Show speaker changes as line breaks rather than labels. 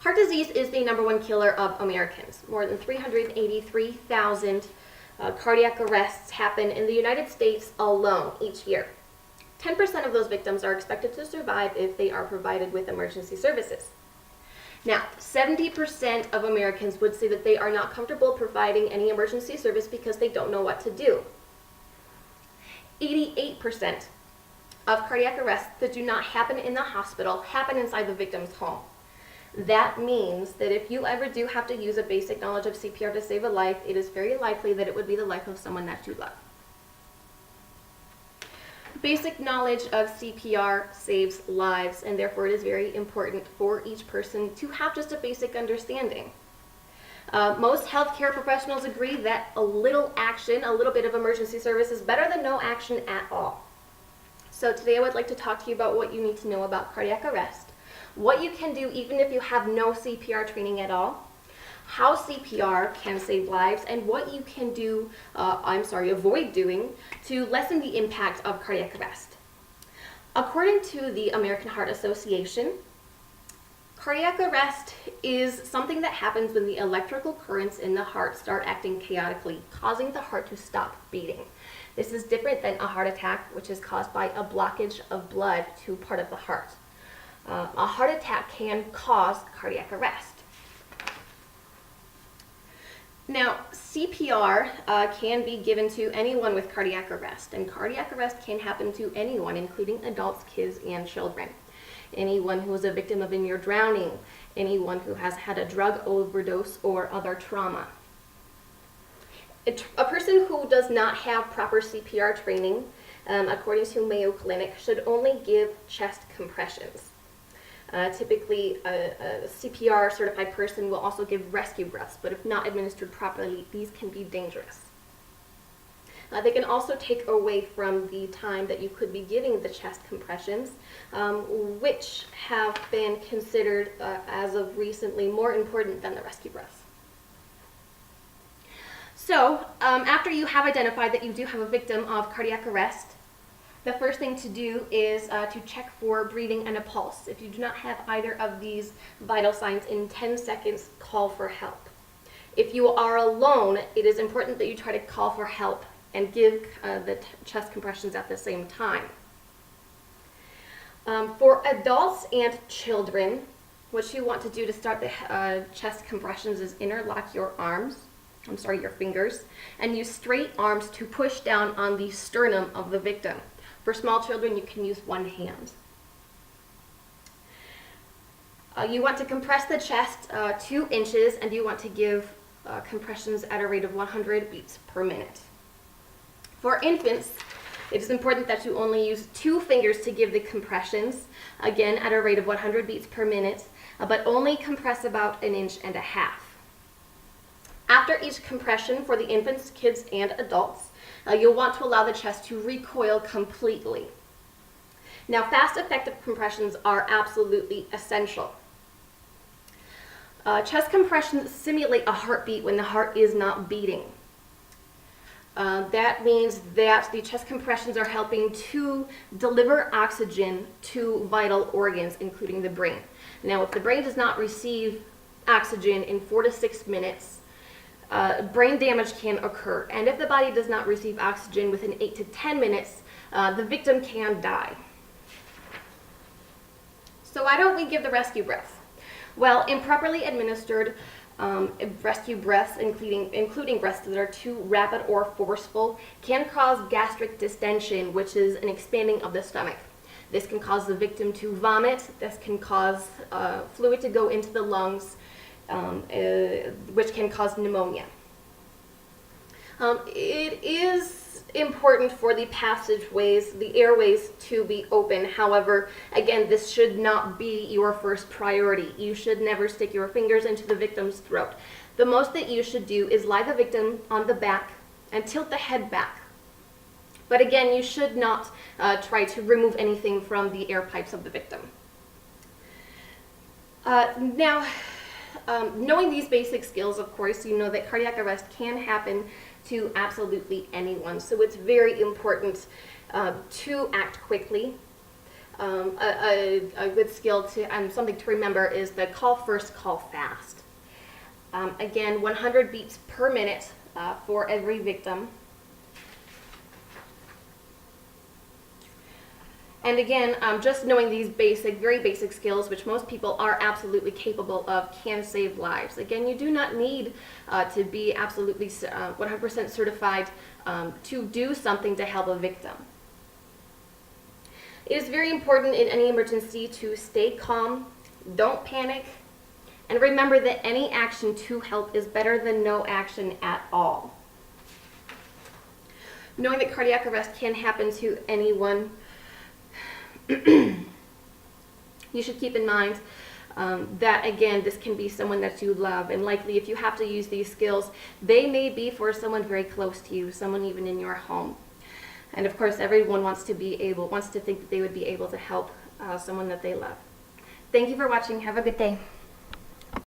Heart disease is the #1 killer of Americans. More than 383,000 cardiac arrests happen in the United States alone each year. 10% of those victims are expected to survive if they are provided with emergency services. Now, 70% of Americans would say that they are not comfortable providing any emergency service because they don't know what to do. 88% of cardiac arrests that do not happen in the hospital happen inside the victim's home. That means that if you ever do have to use a basic knowledge of CPR to save a life, it is very likely that it would be the life of someone that you love. Basic knowledge of CPR saves lives, and therefore it is very important for each person to have just a basic understanding. Most healthcare professionals agree that a little action, a little bit of emergency service is better than no action at all. So today I would like to talk to you about what you need to know about cardiac arrest, what you can do even if you have no CPR training at all, how CPR can save lives, and what you can do, avoid doing to lessen the impact of cardiac arrest. According to the American Heart Association, cardiac arrest is something that happens when the electrical currents in the heart start acting chaotically, causing the heart to stop beating. This is different than a heart attack, which is caused by a blockage of blood to part of the heart. A heart attack can cause cardiac arrest. Now, CPR can be given to anyone with cardiac arrest, and cardiac arrest can happen to anyone, including adults, kids, and children. Anyone who is a victim of near drowning, anyone who has had a drug overdose or other trauma. A person who does not have proper CPR training, according to Mayo Clinic, should only give chest compressions. Typically, a CPR certified person will also give rescue breaths, but if not administered properly, these can be dangerous. They can also take away from the time that you could be giving the chest compressions, which have been considered, as of recently, more important than the rescue breaths. So, after you have identified that you do have a victim of cardiac arrest, the first thing to do is to check for breathing and a pulse. If you do not have either of these vital signs in 10 seconds, call for help. If you are alone, it is important that you try to call for help and give the chest compressions at the same time. For adults and children, what you want to do to start the chest compressions is interlock your fingers, and use straight arms to push down on the sternum of the victim. For small children, you can use one hand. You want to compress the chest 2 inches, and you want to give compressions at a rate of 100 beats per minute. For infants, it is important that you only use 2 fingers to give the compressions, again at a rate of 100 beats per minute, but only compress about 1.5 inches. After each compression for the infants, kids, and adults, you'll want to allow the chest to recoil completely. Now, fast, effective compressions are absolutely essential. Chest compressions simulate a heartbeat when the heart is not beating. That means that the chest compressions are helping to deliver oxygen to vital organs, including the brain. Now, if the brain does not receive oxygen in 4 to 6 minutes, brain damage can occur, and if the body does not receive oxygen within 8 to 10 minutes, the victim can die. So why don't we give the rescue breath? Well, improperly administered rescue breaths, including breaths that are too rapid or forceful, can cause gastric distension, which is an expanding of the stomach. This can cause the victim to vomit. This can cause fluid to go into the lungs, which can cause pneumonia. It is important for the passageways, the airways, to be open. However, again, this should not be your first priority. You should never stick your fingers into the victim's throat. The most that you should do is lie the victim on the back and tilt the head back. But again, you should not try to remove anything from the air pipes of the victim. Knowing these basic skills, of course, you know that cardiac arrest can happen to absolutely anyone. So it's very important to act quickly. A good skill to, something to remember is the call first, call fast. Again, 100 beats per minute for every victim. And again, just knowing these basic, very basic skills, which most people are absolutely capable of, can save lives. Again, you do not need to be absolutely 100% certified to do something to help a victim. It is very important in any emergency to stay calm, don't panic, and remember that any action to help is better than no action at all. Knowing that cardiac arrest can happen to anyone, you should keep in mind that, again, this can be someone that you love, and likely if you have to use these skills, they may be for someone very close to you, someone even in your home. And of course, everyone wants to think that they would be able to help someone that they love. Thank you for watching. Have a good day.